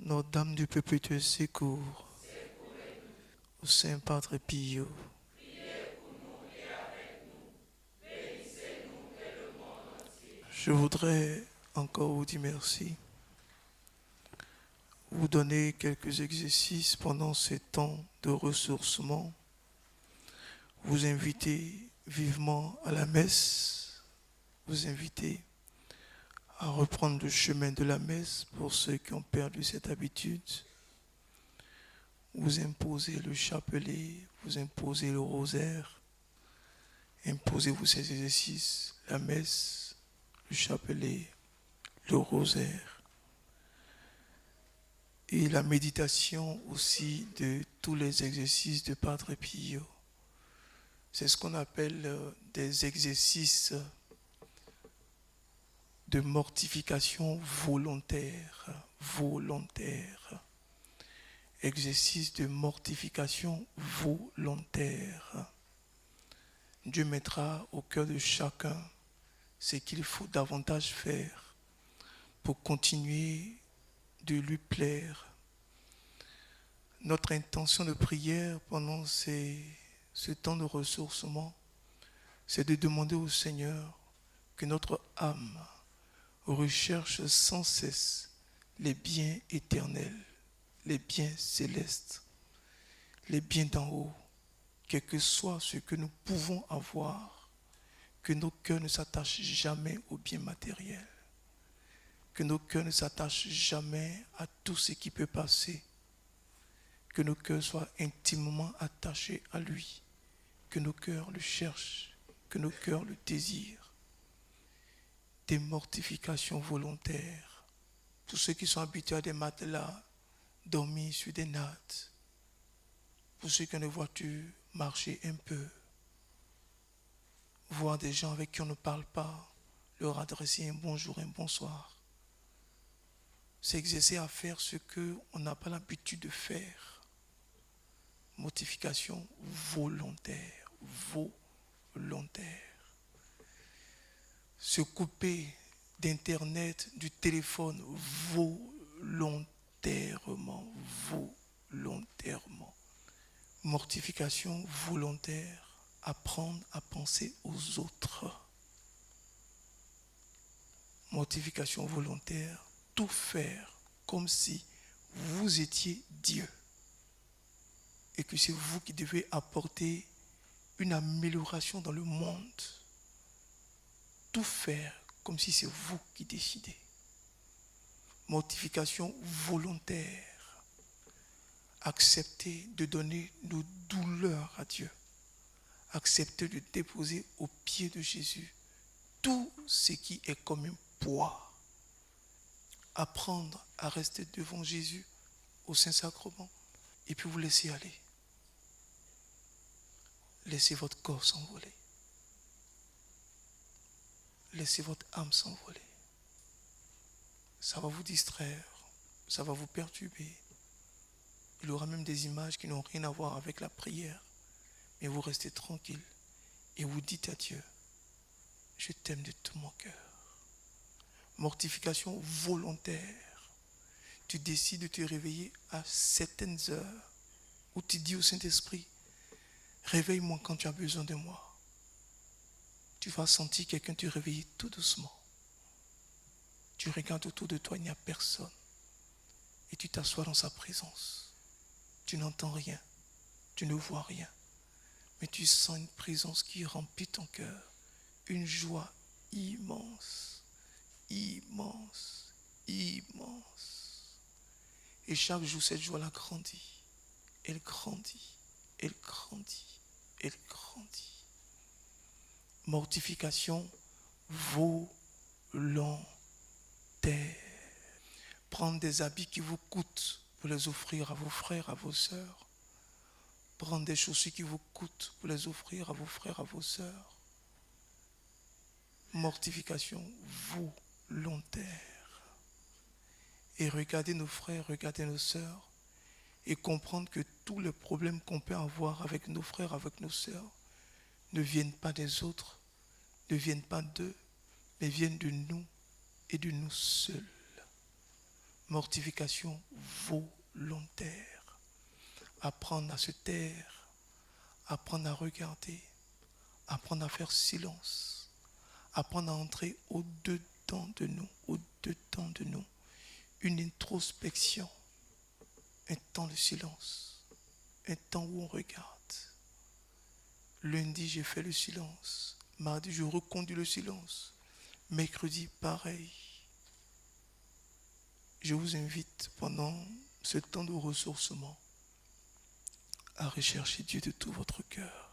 Notre-Dame du perpétuel secours, au Saint Padre Pio, je voudrais encore vous dire merci, vous donner quelques exercices pendant ces temps de ressourcement, vous inviter vivement à la messe, vous inviter à reprendre le chemin de la messe pour ceux qui ont perdu cette habitude, vous imposer le chapelet, vous imposer le rosaire, imposez-vous ces exercices, la messe, le chapelet, le rosaire et la méditation aussi de tous les exercices de Padre Pio. C'est ce qu'on appelle des exercices de mortification volontaire. Exercice de mortification volontaire. Dieu mettra au cœur de chacun ce qu'il faut davantage faire pour continuer de lui plaire. Notre intention de prière pendant ce temps de ressourcement, c'est de demander au Seigneur que notre âme recherche sans cesse les biens éternels, les biens célestes, les biens d'en haut, quel que soit ce que nous pouvons avoir, que nos cœurs ne s'attachent jamais aux biens matériels, que nos cœurs ne s'attachent jamais à tout ce qui peut passer, que nos cœurs soient intimement attachés à lui, que nos cœurs le cherchent, que nos cœurs le désirent. Des mortifications volontaires. Tous ceux qui sont habitués à des matelas, dormir sur des nattes. Pour ceux qui ont des voitures, marcher un peu. Voir des gens avec qui on ne parle pas, leur adresser un bonjour, un bonsoir. S'exercer à faire ce qu'on n'a pas l'habitude de faire. Mortification volontaire. Se couper d'Internet, du téléphone volontairement. Mortification volontaire, apprendre à penser aux autres. Mortification volontaire, tout faire comme si vous étiez Dieu et que c'est vous qui devez apporter une amélioration dans le monde. Tout faire comme si c'est vous qui décidez. Mortification volontaire. Accepter de donner nos douleurs à Dieu. Accepter de déposer aux pieds de Jésus tout ce qui est comme un poids. Apprendre à rester devant Jésus au Saint-Sacrement et puis vous laisser aller. Laissez votre corps s'envoler. Laissez votre âme s'envoler. Ça va vous distraire, ça va vous perturber. Il y aura même des images qui n'ont rien à voir avec la prière. Mais vous restez tranquille et vous dites à Dieu, je t'aime de tout mon cœur. Mortification volontaire. Tu décides de te réveiller à certaines heures où tu dis au Saint-Esprit, réveille-moi quand tu as besoin de moi. Tu vas sentir quelqu'un te réveiller tout doucement. Tu regardes autour de toi, il n'y a personne. Et tu t'assois dans sa présence. Tu n'entends rien, tu ne vois rien. Mais tu sens une présence qui remplit ton cœur. Une joie immense. Et chaque jour, cette joie-là grandit. Elle grandit. Mortification volontaire. Prendre des habits qui vous coûtent pour les offrir à vos frères, à vos sœurs. Prendre des chaussures qui vous coûtent pour les offrir à vos frères, à vos sœurs. Mortification volontaire. Et regardez nos frères, regardez nos sœurs et comprendre que tous les problèmes qu'on peut avoir avec nos frères, avec nos sœurs ne viennent pas des autres, ne viennent pas d'eux, mais viennent de nous et de nous seuls. mortification volontaire. Apprendre à se taire, apprendre à regarder, apprendre à faire silence, apprendre à entrer au-dedans de nous, une introspection, un temps de silence, un temps où on regarde. Lundi, j'ai fait le silence. Mardi, je reconduis le silence. Mercredi, pareil. Je vous invite pendant ce temps de ressourcement à rechercher Dieu de tout votre cœur.